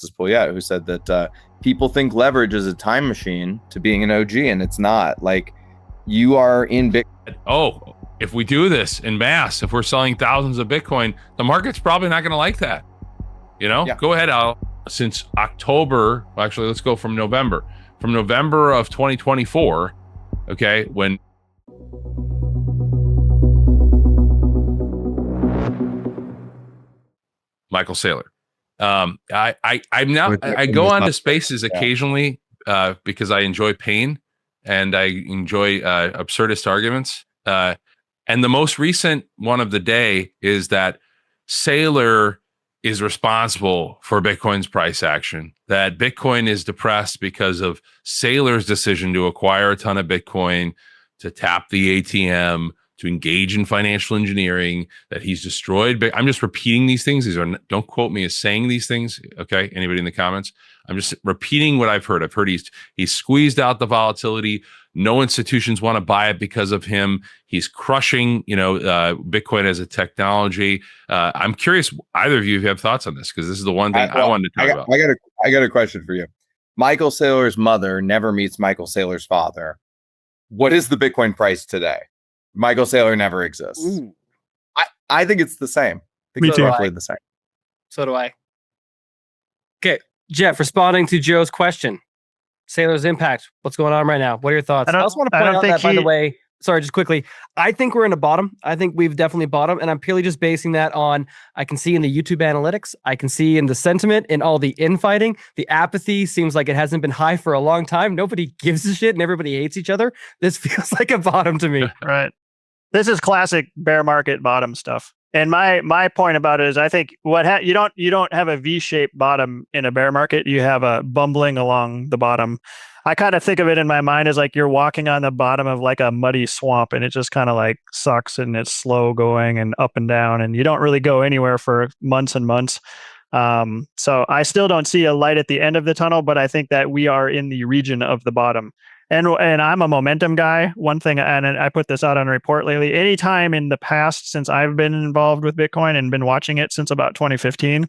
Pool yet, who said that people think leverage is a time machine to being an OG, and it's not. Like, you are in Bitcoin. Oh, if we do this in mass, if we're selling thousands of Bitcoin, the market's probably not going to like that. Go ahead, Al. Since October, actually, let's go from November. From November of 2024, okay, when Michael Saylor. I go onto spaces occasionally because I enjoy pain and I enjoy absurdist arguments. And the most recent one of the day is that Saylor is responsible for Bitcoin's price action, that Bitcoin is depressed because of Saylor's decision to acquire a ton of Bitcoin, to tap the ATM, to engage in financial engineering, that he's destroyed. I'm just repeating these things. Don't quote me as saying these things. Okay. Anybody in the comments? I'm just repeating what I've heard. I've heard he's squeezed out the volatility. No institutions want to buy it because of him. He's crushing, Bitcoin as a technology. I'm curious, either of you have thoughts on this, because this is the one thing I wanted to talk about. I got a question for you. Michael Saylor's mother never meets Michael Saylor's father. What is the Bitcoin price today? Michael Saylor never exists. Ooh. I think it's the same. I think it's roughly the same. So do I. Okay, Jeff, responding to Joe's question. Saylor's impact. What's going on right now? What are your thoughts? I also want to point out that, by the way, sorry, just quickly, I think we're in a bottom. I think we've definitely bottomed, and I'm purely just basing that on, I can see in the YouTube analytics, I can see in the sentiment, in all the infighting, the apathy seems like it hasn't been high for a long time. Nobody gives a shit and everybody hates each other. This feels like a bottom to me. Right. This is classic bear market bottom stuff. And my point about it is, I think you don't have a V-shaped bottom in a bear market. You have a bumbling along the bottom. I kind of think of it in my mind as like you're walking on the bottom of like a muddy swamp, and it just kind of like sucks and it's slow going and up and down, and you don't really go anywhere for months and months. So I still don't see a light at the end of the tunnel, but I think that we are in the region of the bottom. And I'm a momentum guy. One thing, and I put this out on a report lately, anytime in the past since I've been involved with Bitcoin and been watching it since about 2015,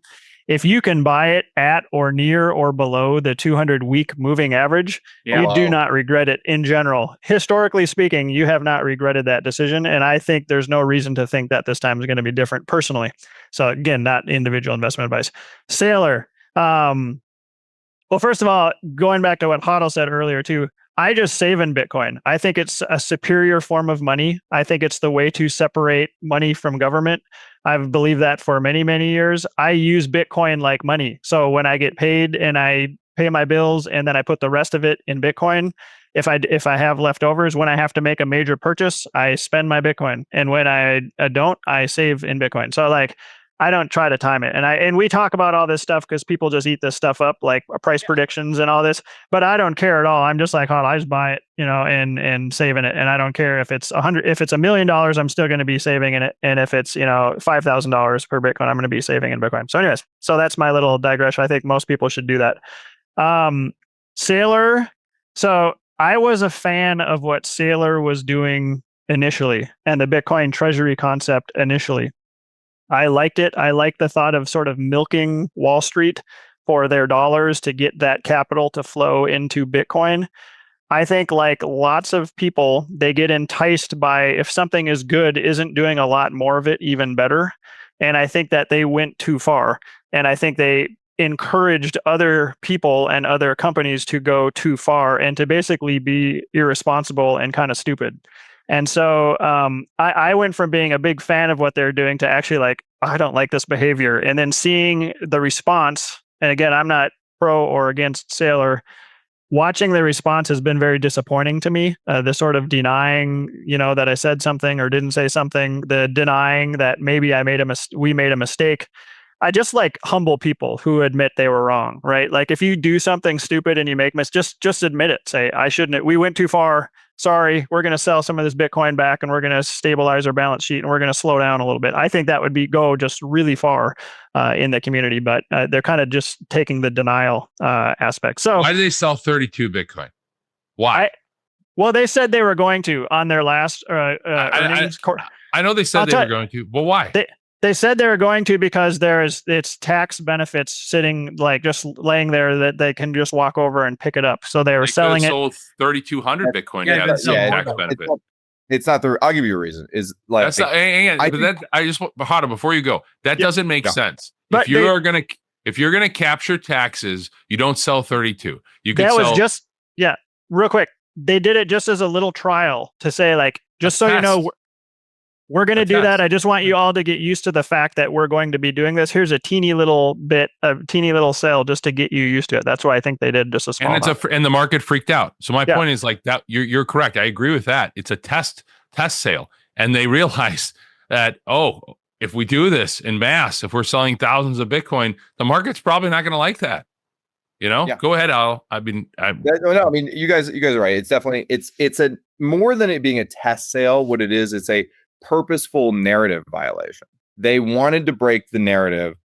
if you can buy it at or near or below the 200-week moving average, you do not regret it in general. Historically speaking, you have not regretted that decision. And I think there's no reason to think that this time is going to be different personally. So again, not individual investment advice. Saylor. Well, first of all, going back to what Hodl said earlier too, I just save in Bitcoin. I think it's a superior form of money. I think it's the way to separate money from government. I've believed that for many, many years. I use Bitcoin like money. So when I get paid and I pay my bills and then I put the rest of it in Bitcoin, if I have leftovers, when I have to make a major purchase, I spend my Bitcoin. And when I don't, I save in Bitcoin. So like, I don't try to time it. And we talk about all this stuff because people just eat this stuff up, like price predictions and all this, but I don't care at all. I'm just like, oh, I just buy it, and saving it. And I don't care if it's $1 million, I'm still going to be saving in it. And if it's, $5,000 per Bitcoin, I'm going to be saving in Bitcoin. So anyways, so that's my little digression. I think most people should do that. Saylor. So I was a fan of what Saylor was doing initially and the Bitcoin treasury concept initially. I liked it. I liked the thought of sort of milking Wall Street for their dollars to get that capital to flow into Bitcoin. I think like lots of people, they get enticed by if something is good, isn't doing a lot more of it even better. And I think that they went too far. And I think they encouraged other people and other companies to go too far and to basically be irresponsible and kind of stupid. And so I went from being a big fan of what they're doing to actually like, I don't like this behavior. And then seeing the response, and again, I'm not pro or against Saylor, watching the response has been very disappointing to me. The sort of denying, that I said something or didn't say something, the denying that maybe we made a mistake. I just like humble people who admit they were wrong, right? Like if you do something stupid and you make mistakes, just admit it. Say, I shouldn't, we went too far. Sorry, we're going to sell some of this Bitcoin back and we're going to stabilize our balance sheet and we're going to slow down a little bit. I think that would go just really far in the community, but they're kind of just taking the denial aspect. So why did they sell 32 Bitcoin? Why? Well, they said they were going to on their last earnings. I know they said they were going to, but why? They said they were going to because it's tax benefits sitting like just laying there that they can just walk over and pick it up. So they were selling it. Sold 3,200 Bitcoin. Yeah, Tax benefit. It's not the. I'll give you a reason. Is like that's not, I just Hada, before you go, that doesn't make sense. But if you're gonna capture taxes, you don't sell 32. You could that sell. Was just real quick. They did it just as a little trial to say like just so you know. We're going to do that. I just want you all to get used to the fact that we're going to be doing this. Here's a teeny little sale just to get you used to it. That's why I think they did just a small amount. And the market freaked out. So my point is like that. You're correct. I agree with that. It's a test sale. And they realized that, if we do this in mass, if we're selling thousands of Bitcoin, the market's probably not going to like that. Go ahead, Al. I mean, you guys are right. It's definitely, it's a more than it being a test sale. What it is, it's a purposeful narrative violation. They wanted to break the narrative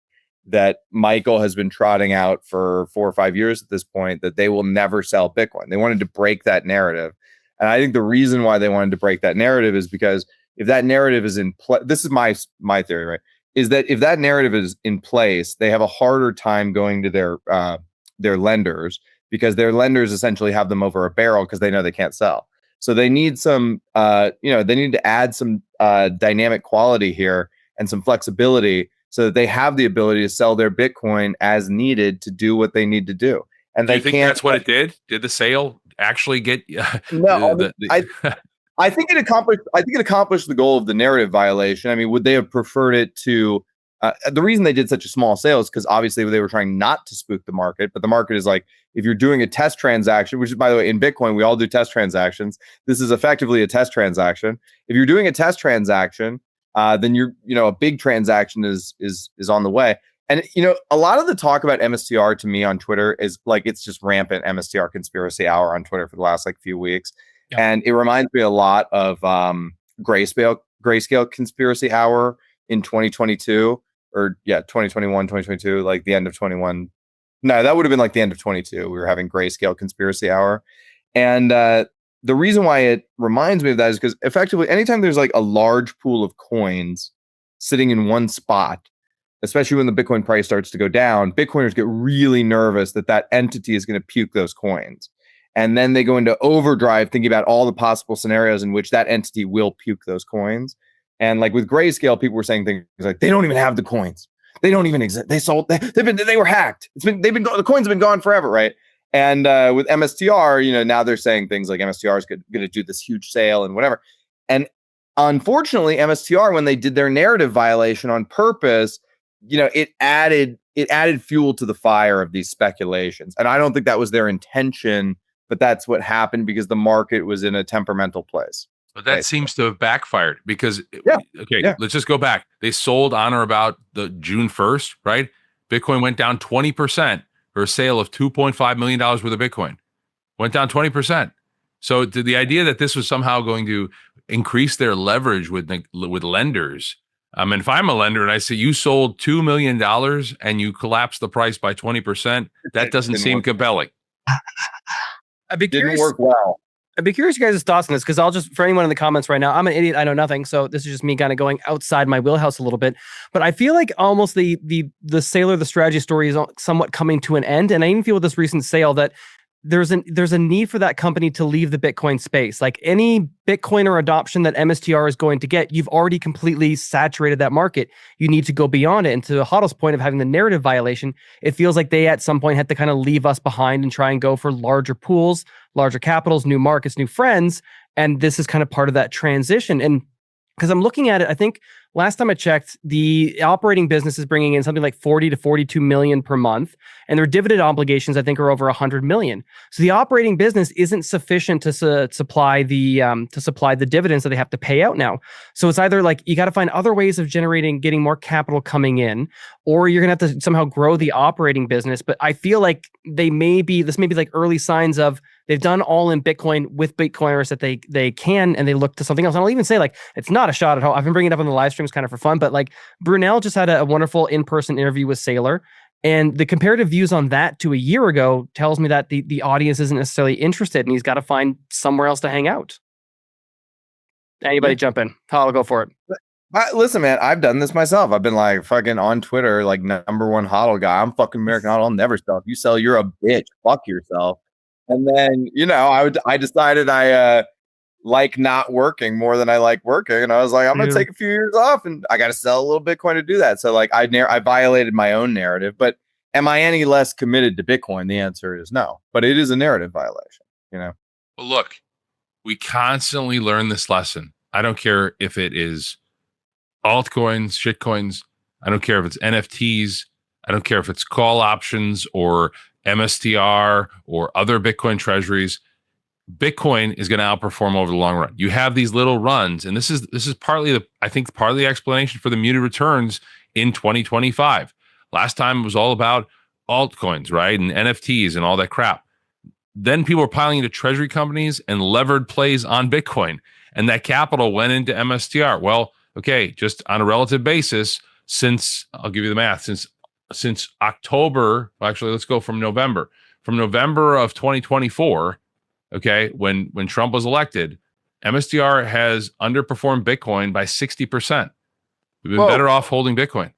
that Michael has been trotting out for 4 or 5 years at this point, that they will never sell Bitcoin. They wanted to break that narrative. And I think the reason why they wanted to break that narrative is because if that narrative is in place, this is my theory, right? Is that if that narrative is in place, they have a harder time going to their lenders, because their lenders essentially have them over a barrel because they know they can't sell. So they need some, they need to add some dynamic quality here and some flexibility so that they have the ability to sell their Bitcoin as needed to do what they need to do. And do you think that's what it did? Did the sale actually get? No, I think it accomplished. I think it accomplished the goal of the narrative violation. I mean, would they have preferred it to? The reason they did such a small sale is because obviously they were trying not to spook the market. But the market is like, if you're doing a test transaction, which is, by the way, in Bitcoin, we all do test transactions. This is effectively a test transaction. If you're doing a test transaction, then a big transaction is on the way. And, a lot of the talk about MSTR to me on Twitter is like, it's just rampant MSTR conspiracy hour on Twitter for the last few weeks. Yeah. And it reminds me a lot of Grayscale conspiracy hour in 2022. Or 2021, 2022, like the end of 21. No, that would have been like the end of 22. We were having Grayscale conspiracy hour. And the reason why it reminds me of that is because effectively anytime there's like a large pool of coins sitting in one spot, especially when the Bitcoin price starts to go down, Bitcoiners get really nervous that entity is going to puke those coins. And then they go into overdrive thinking about all the possible scenarios in which that entity will puke those coins. And like with Grayscale, people were saying things like, they don't even have the coins. They don't even exist. They sold. They were hacked. The coins have been gone forever, right? And with MSTR, now they're saying things like MSTR is going to do this huge sale and whatever. And unfortunately, MSTR, when they did their narrative violation on purpose, it added fuel to the fire of these speculations. And I don't think that was their intention, but that's what happened because the market was in a temperamental place. But that seems to have backfired because, let's just go back. They sold on or about the June 1st, right? Bitcoin went down 20% for a sale of $2.5 million worth of Bitcoin. Went down 20%. So the idea that this was somehow going to increase their leverage with lenders. If I'm a lender and I say you sold $2 million and you collapsed the price by 20%, that doesn't seem compelling. Didn't work well. I'd be curious you guys' thoughts on this, because I'll just, for anyone in the comments right now, I'm an idiot, I know nothing, so this is just me kind of going outside my wheelhouse a little bit. But I feel like almost the Saylor, the strategy story is somewhat coming to an end, and I even feel with this recent sale that there's a need for that company to leave the Bitcoin space. Like any Bitcoiner adoption that MSTR is going to get, you've already completely saturated that market. You need to go beyond it. And to Hodl's point of having the narrative violation, it feels like they at some point had to kind of leave us behind and try and go for larger pools, larger capitals, new markets, new friends. And this is kind of part of that transition. And because I'm looking at it, I think last time I checked, the operating business is bringing in something like 40 to 42 million per month, and their dividend obligations, I think, are over 100 million. So the operating business isn't sufficient to supply the dividends that they have to pay out now. So it's either like you got to find other ways of getting more capital coming in, or you're gonna have to somehow grow the operating business. But I feel like this may be like early signs of they've done all in Bitcoin with Bitcoiners that they can, and they look to something else. And I'll even say, like, it's not a shot at all. I've been bringing it up on the live streams kind of for fun, but like Brunel just had a wonderful in-person interview with Saylor, and the comparative views on that to a year ago tells me that the audience isn't necessarily interested, and he's got to find somewhere else to hang out. Anybody jump in? I'll go for it. Listen, man, I've done this myself. I've been like fucking on Twitter, like #1 hodl guy. I'm fucking American hodl. I'll never sell. If you sell, you're a bitch. Fuck yourself. And then, I decided I like not working more than I like working. And I was like, I'm going to take a few years off and I got to sell a little Bitcoin to do that. So like I violated my own narrative, but am I any less committed to Bitcoin? The answer is no, but it is a narrative violation, Well, look, we constantly learn this lesson. I don't care if it is altcoins, shitcoins. I don't care if it's NFTs. I don't care if it's call options or MSTR or other Bitcoin treasuries. Bitcoin is going to outperform over the long run. You have these little runs, and this is partly part of the explanation for the muted returns in 2025. Last time it was all about altcoins, right, and NFTs and all that crap. Then people were piling into treasury companies and levered plays on Bitcoin, and that capital went into MSTR. Well, okay, just on a relative basis, I'll give you the math, since October, actually, let's go from November. From November of 2024, okay, when Trump was elected, MSTR has underperformed Bitcoin by 60%. We've been better off holding Bitcoin.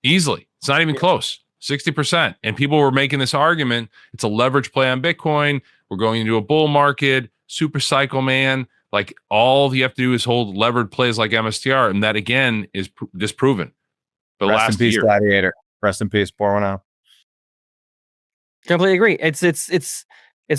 Easily. It's not even close. 60%. And people were making this argument. It's a leverage play on Bitcoin. We're going into a bull market, supercycle, man. Like all you have to do is hold levered plays like MSTR. And that again is disproven. But rest in peace, Gladiator. Rest in peace, 410. Completely agree. It's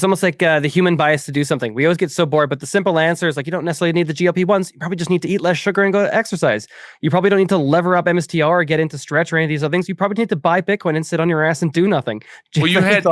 almost like the human bias to do something. We always get so bored, but the simple answer is like, you don't necessarily need the GLP-1s. You probably just need to eat less sugar and go to exercise. You probably don't need to lever up MSTR or get into stretch or any of these other things. You probably need to buy Bitcoin and sit on your ass and do nothing. Well, you had,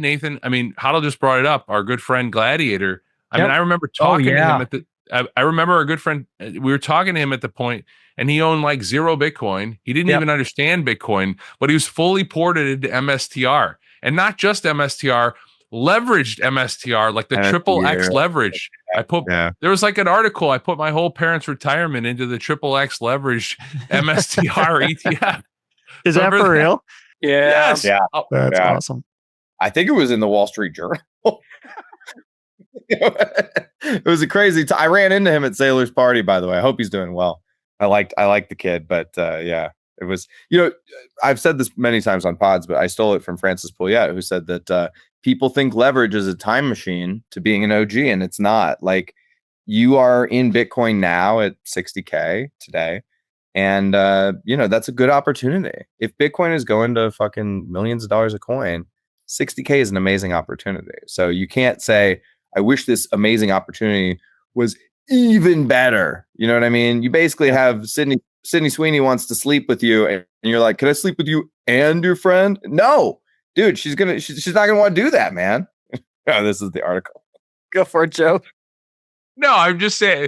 Nathan. I mean, Huddle just brought it up. Our good friend Gladiator. I mean, I remember talking to him I remember our good friend. We were talking to him at the point, and he owned like 0 Bitcoin. He didn't even understand Bitcoin, but he was fully ported into MSTR. And not just MSTR, leveraged MSTR, like the triple X leverage. There was like an article, I put my whole parents' retirement into the triple X leveraged MSTR ETF. Is that for real? Yeah. Yes. Yeah. That's awesome. I think it was in the Wall Street Journal. It was a crazy I ran into him at Saylor's party, by the way. I hope he's doing well. I like the kid, but yeah. It was, I've said this many times on pods, but I stole it from Francis Pouliot, who said that people think leverage is a time machine to being an OG, and it's not. Like, you are in Bitcoin now at 60K today, and that's a good opportunity. If Bitcoin is going to fucking millions of dollars a coin, 60K is an amazing opportunity. So you can't say, I wish this amazing opportunity was even better. You know what I mean? You basically have Sydney Sweeney wants to sleep with you, and you're like, can I sleep with you and your friend? No, dude, she's not gonna want to do that, man. This is the article. Go for it, Joe. No, I'm just saying,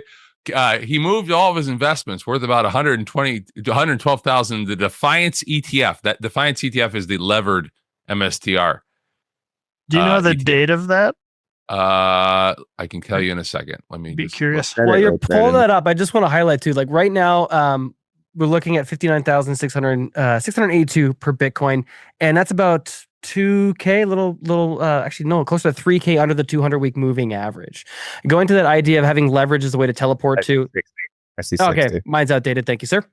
he moved all of his investments worth about 120 to 112,000. The Defiance ETF. That Defiance ETF is the levered MSTR. Do you know the date of that? I can tell you in a second. Let me be curious. While you're pulling that up, I just want to highlight too, like right now, we're looking at 59,682 per Bitcoin, and that's about 2K, actually no, closer to 3K under the 200-week moving average. Going to that idea of having leverage as a way to teleport to. I see 60. Okay, mine's outdated. Thank you, sir.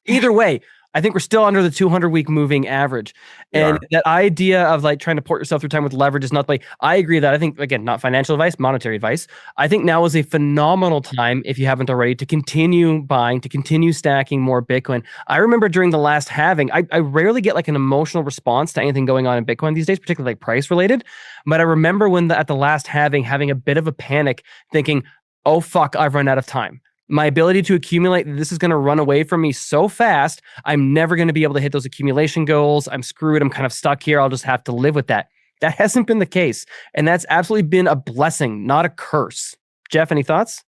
Either way, I think we're still under the 200-week moving average. And that idea of like trying to port yourself through time with leverage is not like, I agree that I think, again, not financial advice, monetary advice. I think now is a phenomenal time, if you haven't already, to continue buying, to continue stacking more Bitcoin. I remember during the last halving, I rarely get like an emotional response to anything going on in Bitcoin these days, particularly like price related. But I remember when at the last halving, having a bit of a panic, thinking, oh, fuck, I've run out of time. My ability to accumulate, this is going to run away from me so fast. I'm never going to be able to hit those accumulation goals. I'm screwed. I'm kind of stuck here. I'll just have to live with that. That hasn't been the case. And that's absolutely been a blessing, not a curse. Jeff, any thoughts?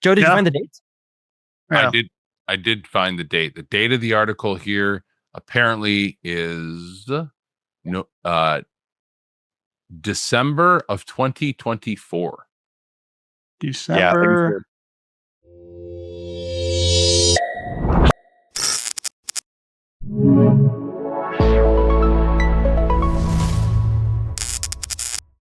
Joe, did you find the dates? Yeah. I did find the date. The date of the article here apparently is December of 2024. December